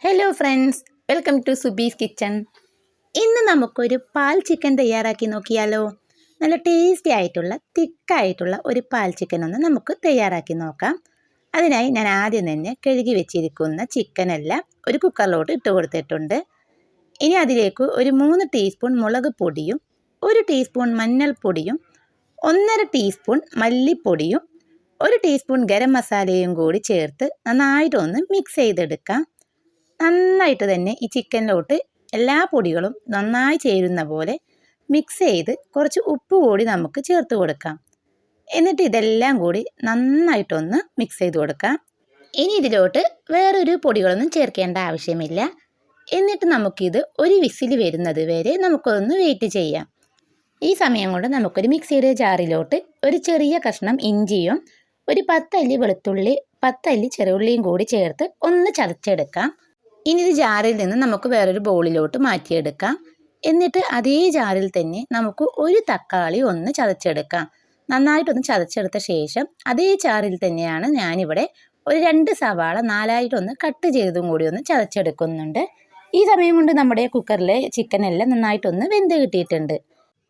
Hello friends, welcome to Subi's kitchen. ഇന്ന് നമുക്കൊരു പാൽ ചിക്കൻ തയ്യാറാക്കി നോക്കിയാലോ? നല്ല ടേസ്റ്റി ആയിട്ടുള്ള തിക്കായിട്ടുള്ള ഒരു പാൽ ചിക്കൻ ഒന്ന് നമുക്ക് തയ്യാറാക്കി നോക്കാം. അതിനായി ഞാൻ ആദ്യം തന്നെ കഴുകി വെച്ചിരിക്കുന്ന ചിക്കനെല്ലാം ഒരു കുക്കറിലോട്ട് ഇട്ട് കൊടുത്തിട്ടുണ്ട്. ഇനി അതിലേക്ക് ഒരു 3 ടീസ്പൂൺ മുളക് പൊടിയും 1 ടീസ്പൂൺ മഞ്ഞൾപ്പൊടിയും 1.5 ടീസ്പൂൺ മല്ലിപ്പൊടിയും 1 ടീസ്പൂൺ ഗരം മസാലയും കൂടി ചേർത്ത് നന്നായിട്ടൊന്ന് മിക്സ് ചെയ്തെടുക്കാം. നന്നായിട്ട് തന്നെ ഈ ചിക്കനിലോട്ട് എല്ലാ പൊടികളും നന്നായി ചേരുന്ന പോലെ മിക്സ് ചെയ്ത് കുറച്ച് ഉപ്പ് കൂടി നമുക്ക് ചേർത്ത് കൊടുക്കാം. എന്നിട്ട് ഇതെല്ലാം കൂടി നന്നായിട്ടൊന്ന് മിക്സ് ചെയ്ത് കൊടുക്കാം. ഇനി ഇതിലോട്ട് വേറൊരു പൊടികളൊന്നും ചേർക്കേണ്ട ആവശ്യമില്ല. എന്നിട്ട് നമുക്കിത് ഒരു വിസിൽ വരുന്നത് വരെ നമുക്കൊന്ന് വെയിറ്റ് ചെയ്യാം. ഈ സമയം കൊണ്ട് നമുക്കൊരു മിക്സിയുടെ ജാറിലോട്ട് ഒരു ചെറിയ കഷ്ണം ഇഞ്ചിയും ഒരു 10 അല്ലി വെളുത്തുള്ളി 10 അല്ലി ചെറുള്ളിയും കൂടി ചേർത്ത് ഒന്ന് ചതച്ചെടുക്കാം. ഇനി ഇത് ജാറിൽ നിന്ന് നമുക്ക് വേറൊരു ബൗളിലോട്ട് മാറ്റിയെടുക്കാം. എന്നിട്ട് അതേ ജാറിൽ തന്നെ നമുക്ക് ഒരു തക്കാളി ഒന്ന് ചതച്ചെടുക്കാം. നന്നായിട്ടൊന്ന് ചതച്ചെടുത്ത ശേഷം അതേ ജാറിൽ തന്നെയാണ് ഞാനിവിടെ ഒരു 2 സവാള 4ആയിട്ടൊന്ന് കട്ട് ചെയ്തതും കൂടി ഒന്ന് ചതച്ചെടുക്കുന്നുണ്ട്. ഈ സമയം കൊണ്ട് നമ്മുടെ കുക്കറിലെ ചിക്കനെല്ലാം നന്നായിട്ടൊന്ന് വെന്ത് കിട്ടിയിട്ടുണ്ട്.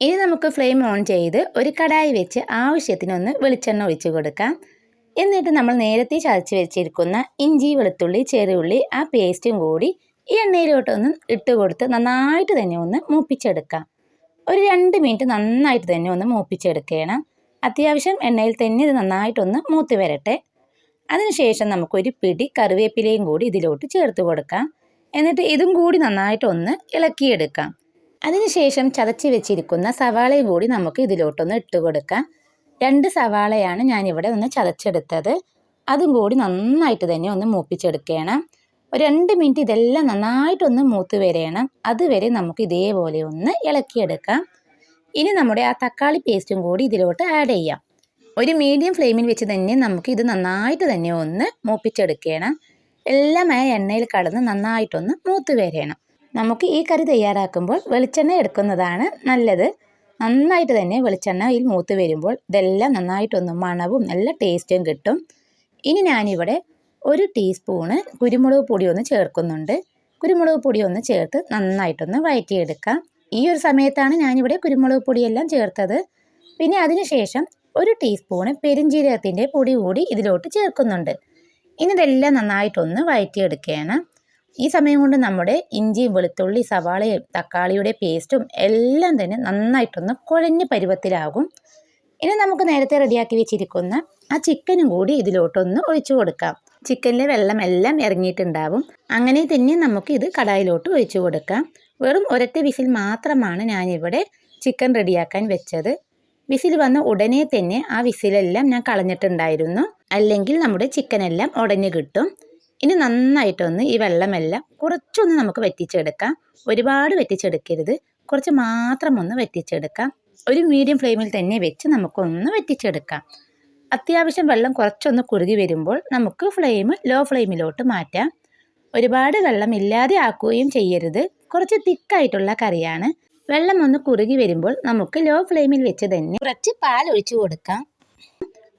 ഇനി നമുക്ക് ഫ്ലെയിം ഓൺ ചെയ്ത് ഒരു കടായി വെച്ച് ആവശ്യത്തിനൊന്ന് വെളിച്ചെണ്ണ ഒഴിച്ച് കൊടുക്കാം. എന്നിട്ട് നമ്മൾ നേരത്തെ ചതച്ച് വെച്ചിരിക്കുന്ന ഇഞ്ചി വെളുത്തുള്ളി ചെറുള്ളി ആ പേസ്റ്റും കൂടി ഈ എണ്ണയിലോട്ടൊന്ന് ഇട്ട് കൊടുത്ത് നന്നായിട്ട് തന്നെ ഒന്ന് മൂപ്പിച്ചെടുക്കാം. ഒരു 2 മിനിറ്റ് നന്നായിട്ട് തന്നെ ഒന്ന് മൂപ്പിച്ചെടുക്കണം. അത്യാവശ്യം എണ്ണയിൽ തന്നെ ഇത് നന്നായിട്ടൊന്ന് മൂത്ത് വരട്ടെ. അതിനുശേഷം നമുക്കൊരു പിടി കറിവേപ്പിലയും കൂടി ഇതിലോട്ട് ചേർത്ത് കൊടുക്കാം. എന്നിട്ട് ഇതും കൂടി നന്നായിട്ടൊന്ന് ഇളക്കിയെടുക്കാം. അതിനുശേഷം ചതച്ച് വെച്ചിരിക്കുന്ന സവാളയും കൂടി നമുക്ക് ഇതിലോട്ടൊന്ന് ഇട്ട് കൊടുക്കാം. 2 സവാളയാണ് ഞാനിവിടെ ഒന്ന് ചതച്ചെടുത്തത്. അതും കൂടി നന്നായിട്ട് തന്നെ ഒന്ന് മൂപ്പിച്ചെടുക്കണം. ഒരു 2 മിനിറ്റ് ഇതെല്ലാം നന്നായിട്ടൊന്ന് മൂത്ത് വരണം. അതുവരെ നമുക്ക് ഇതേപോലെ ഒന്ന് ഇളക്കിയെടുക്കാം. ഇനി നമ്മുടെ ആ തക്കാളി പേസ്റ്റും കൂടി ഇതിലോട്ട് ആഡ് ചെയ്യാം. ഒരു മീഡിയം ഫ്ലെയിമിൽ വെച്ച് തന്നെ നമുക്ക് ഇത് നന്നായിട്ട് തന്നെ ഒന്ന് മൂപ്പിച്ചെടുക്കണം. എല്ലാം ആ എണ്ണയിൽ കടന്ന് നന്നായിട്ടൊന്ന് മൂത്ത് വരണം. നമുക്ക് ഈ കറി തയ്യാറാക്കുമ്പോൾ വെളിച്ചെണ്ണ എടുക്കുന്നതാണ് നല്ലത്. നന്നായിട്ട് തന്നെ വെളിച്ചെണ്ണയിൽ മൂത്ത് വരുമ്പോൾ ഇതെല്ലാം നന്നായിട്ടൊന്ന് മണവും നല്ല ടേസ്റ്റും കിട്ടും. ഇനി ഞാനിവിടെ 1 ടീസ്പൂണ് കുരുമുളക് പൊടി ഒന്ന് ചേർക്കുന്നുണ്ട്. കുരുമുളക് പൊടി ഒന്ന് ചേർത്ത് നന്നായിട്ടൊന്ന് വഴറ്റിയെടുക്കാം. ഈ ഒരു സമയത്താണ് ഞാനിവിടെ കുരുമുളക് പൊടിയെല്ലാം ചേർത്തത്. പിന്നെ അതിനുശേഷം 1 ടീസ്പൂണ് പെരുംജീരകത്തിൻ്റെ പൊടി കൂടി ഇതിലോട്ട് ചേർക്കുന്നുണ്ട്. ഇനി ഇതെല്ലാം നന്നായിട്ടൊന്ന് വഴറ്റിയെടുക്കണം. ഈ സമയം കൊണ്ട് നമ്മുടെ ഇഞ്ചിയും വെളുത്തുള്ളി സവാളയും തക്കാളിയുടെ പേസ്റ്റും എല്ലാം തന്നെ നന്നായിട്ടൊന്ന് കുഴഞ്ഞ പരുവത്തിലാകും. ഇനി നമുക്ക് നേരത്തെ റെഡിയാക്കി വെച്ചിരിക്കുന്ന ആ ചിക്കനും കൂടി ഇതിലോട്ടൊന്ന് ഒഴിച്ചു കൊടുക്കാം. ചിക്കനിലെ വെള്ളം എല്ലാം ഇറങ്ങിയിട്ടുണ്ടാവും. അങ്ങനെ തന്നെ നമുക്ക് ഇത് കടായിലോട്ട് ഒഴിച്ചു കൊടുക്കാം. വെറും ഒരൊറ്റ വിസിൽ മാത്രമാണ് ഞാനിവിടെ ചിക്കൻ റെഡിയാക്കാൻ വെച്ചത്. വിസിൽ വന്ന ഉടനെ തന്നെ ആ വിസിലെല്ലാം ഞാൻ കളഞ്ഞിട്ടുണ്ടായിരുന്നു. അല്ലെങ്കിൽ നമ്മുടെ ചിക്കനെല്ലാം ഉടഞ്ഞു കിട്ടും. ഇനി നന്നായിട്ടൊന്ന് ഈ വെള്ളമെല്ലാം കുറച്ചൊന്ന് നമുക്ക് വറ്റിച്ചെടുക്കാം. ഒരുപാട് വറ്റിച്ചെടുക്കരുത്, കുറച്ച് മാത്രം ഒന്ന് വറ്റിച്ചെടുക്കാം. ഒരു മീഡിയം ഫ്ലെയിമിൽ തന്നെ വെച്ച് നമുക്കൊന്ന് വറ്റിച്ചെടുക്കാം. അത്യാവശ്യം വെള്ളം കുറച്ചൊന്ന് കുറുകി വരുമ്പോൾ നമുക്ക് ഫ്ലെയിം ലോ ഫ്ലെയിമിലോട്ട് മാറ്റാം. ഒരുപാട് വെള്ളം ഇല്ലാതെ ആക്കുകയും ചെയ്യരുത്. കുറച്ച് തിക്കായിട്ടുള്ള കറിയാണ്. വെള്ളം ഒന്ന് കുറുകി വരുമ്പോൾ നമുക്ക് ലോ ഫ്ലെയിമിൽ വെച്ച് തന്നെ കുറച്ച് പാൽ ഒഴിച്ചു കൊടുക്കാം.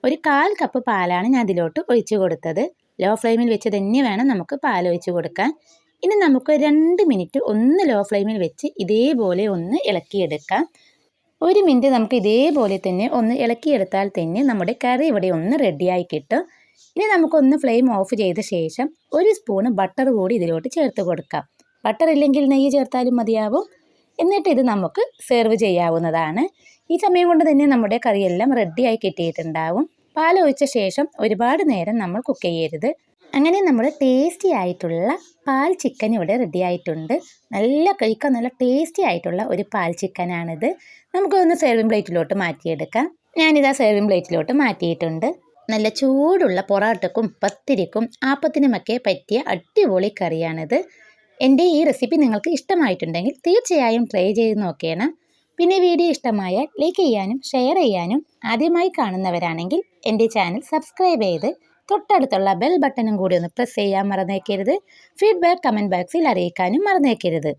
ഒരു 1/4 കപ്പ് പാലാണ് ഞാൻ അതിലോട്ട് ഒഴിച്ചു കൊടുത്തത്. ലോ ഫ്ലെയിമിൽ വെച്ച് തന്നെ വേണം നമുക്ക് പാൽ ഒഴിച്ച് കൊടുക്കാൻ. ഇനി നമുക്ക് 2 മിനിറ്റ് ഒന്ന് ലോ ഫ്ലെയിമിൽ വെച്ച് ഇതേപോലെ ഒന്ന് ഇളക്കിയെടുക്കാം. 1 മിനിറ്റ് നമുക്ക് ഇതേപോലെ തന്നെ ഒന്ന് ഇളക്കിയെടുത്താൽ തന്നെ നമ്മുടെ കറി ഇവിടെ ഒന്ന് റെഡിയായി കിട്ടും. ഇനി നമുക്കൊന്ന് ഫ്ലെയിം ഓഫ് ചെയ്ത ശേഷം 1 സ്പൂണ് ബട്ടർ കൂടി ഇതിലോട്ട് ചേർത്ത് കൊടുക്കാം. ബട്ടർ ഇല്ലെങ്കിൽ നെയ്യ് ചേർത്താലും മതിയാവും. എന്നിട്ട് ഇത് നമുക്ക് സെർവ് ചെയ്യാവുന്നതാണ്. ഈ സമയം കൊണ്ട് തന്നെ നമ്മുടെ കറിയെല്ലാം റെഡിയായി കിട്ടിയിട്ടുണ്ടാവും. പാൽ ഒഴിച്ച ശേഷം ഒരുപാട് നേരം നമ്മൾ കുക്ക് ചെയ്യരുത്. അങ്ങനെ നമ്മൾ ടേസ്റ്റി ആയിട്ടുള്ള പാൽ ചിക്കൻ ഇവിടെ റെഡി ആയിട്ടുണ്ട്. കഴിക്കാൻ നല്ല ടേസ്റ്റി ആയിട്ടുള്ള ഒരു പാൽ ചിക്കനാണിത്. നമുക്കൊന്ന് സെർവിങ് പ്ലേറ്റിലോട്ട് മാറ്റിയെടുക്കാം. ഞാനിതാ സെർവിങ് പ്ലേറ്റിലോട്ട് മാറ്റിയിട്ടുണ്ട്. നല്ല ചൂടുള്ള പൊറാട്ടക്കും പത്തിരിക്കും ആപ്പത്തിനുമൊക്കെ പറ്റിയ അടിപൊളി കറിയാണിത്. എൻ്റെ ഈ റെസിപ്പി നിങ്ങൾക്ക് ഇഷ്ടമായിട്ടുണ്ടെങ്കിൽ തീർച്ചയായും ട്രൈ ചെയ്ത് നോക്കണം. പിന്നെ വീഡിയോ ഇഷ്ടമായാൽ ലൈക്ക് ചെയ്യാനും ഷെയർ ചെയ്യാനും, ആദ്യമായി കാണുന്നവരാണെങ്കിൽ എൻ്റെ ചാനൽ സബ്സ്ക്രൈബ് ചെയ്ത് തൊട്ടടുത്തുള്ള ബെൽ ബട്ടണും കൂടി ഒന്ന് പ്രസ് ചെയ്യാൻ മറന്നേക്കരുത്. ഫീഡ്ബാക്ക് കമൻറ്റ് ബോക്സിൽ അറിയിക്കാനും മറന്നേക്കരുത്.